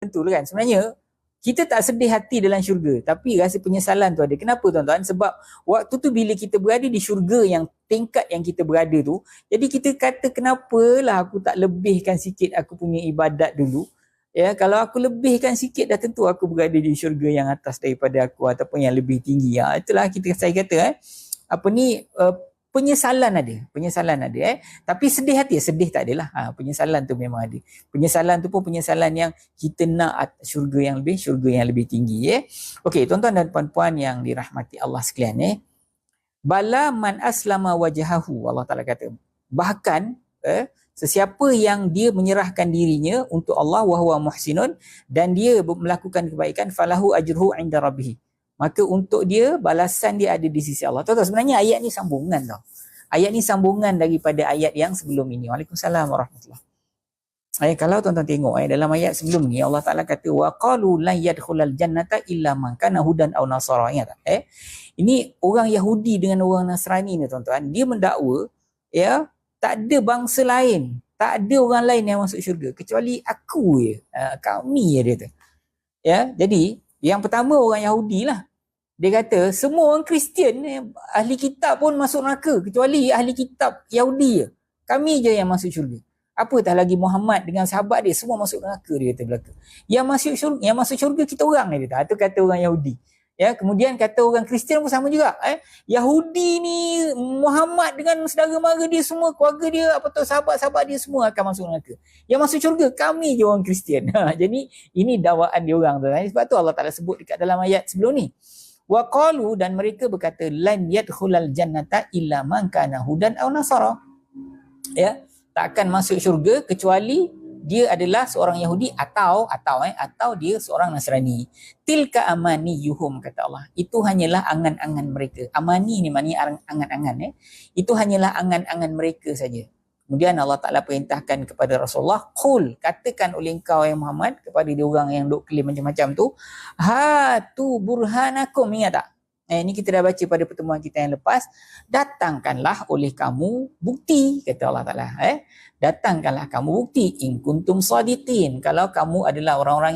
Tentu kan sebenarnya kita tak sedih hati dalam syurga, tapi rasa penyesalan tu ada. Kenapa tuan-tuan? Sebab waktu tu bila kita berada di syurga yang tingkat yang kita berada tu, jadi kita kata kenapalah aku tak lebihkan sikit aku punya ibadat dulu. Ya, kalau aku lebihkan sikit dah tentu aku berada di syurga yang atas daripada aku ataupun yang lebih tinggi. Ya, itulah saya kata penyesalan ada. Tapi sedih hati, sedih tak adalah. Penyesalan tu memang ada. Penyesalan tu pun penyesalan yang kita nak syurga yang lebih tinggi. Okey, tuan-tuan dan puan-puan yang dirahmati Allah sekalian. Bala man aslama wajhahu, Allah Ta'ala kata. Bahkan, sesiapa yang dia menyerahkan dirinya untuk Allah wa huwa muhsinun, dan dia melakukan kebaikan, falahu ajruhu inda rabbih. Maka untuk dia, balasan dia ada di sisi Allah. Tuan-tuan, sebenarnya ayat ni sambungan tau. Ayat ni sambungan daripada ayat yang sebelum ini. Waalaikumsalam warahmatullahi. Kalau tuan-tuan tengok dalam ayat sebelum ni, Allah Ta'ala kata, wa qalu lan yadkhulal jannata illa man kana hudan aw nasara. Ingat tak? Ini orang Yahudi dengan orang Nasrani ni tuan-tuan. Dia mendakwa, tak ada bangsa lain, tak ada orang lain yang masuk syurga kecuali aku je, kami je, dia tu. Jadi yang pertama orang Yahudi lah. Dia kata semua orang Kristian, ahli kitab pun masuk neraka kecuali ahli kitab Yahudi je. Kami je yang masuk syurga. Apatah lagi Muhammad dengan sahabat dia semua masuk neraka, dia kata belaka. Yang masuk syurga kita orang ni, dia kata. Itu kata orang Yahudi. Kemudian kata orang Kristian pun sama juga. Yahudi ni Muhammad dengan saudara mara dia semua, keluarga dia, sahabat-sahabat dia semua akan masuk neraka. Yang masuk syurga kami je orang Kristian. Jadi ini dakwaan dia orang tu. Sebab tu Allah Taala sebut dekat dalam ayat sebelum ni. Wa qalu, dan mereka berkata, lan yadkhulal jannata illa man kana hudan aw nasara. Tak akan masuk syurga kecuali dia adalah seorang Yahudi atau dia seorang Nasrani. Tilka amaniyuhum, kata Allah. Itu hanyalah angan-angan mereka. Amani ni maknanya angan-angan. Itu hanyalah angan-angan mereka saja. Kemudian Allah Ta'ala perintahkan kepada Rasulullah, qul, katakan oleh engkau yang Muhammad kepada dia orang yang duk klaim macam-macam tu, hatu burhanakum. Ingat tak? Ini kita dah baca pada pertemuan kita yang lepas. Datangkanlah oleh kamu bukti, kata Allah Ta'ala. Datangkanlah kamu bukti, in kuntum sadiqin, kalau kamu adalah orang-orang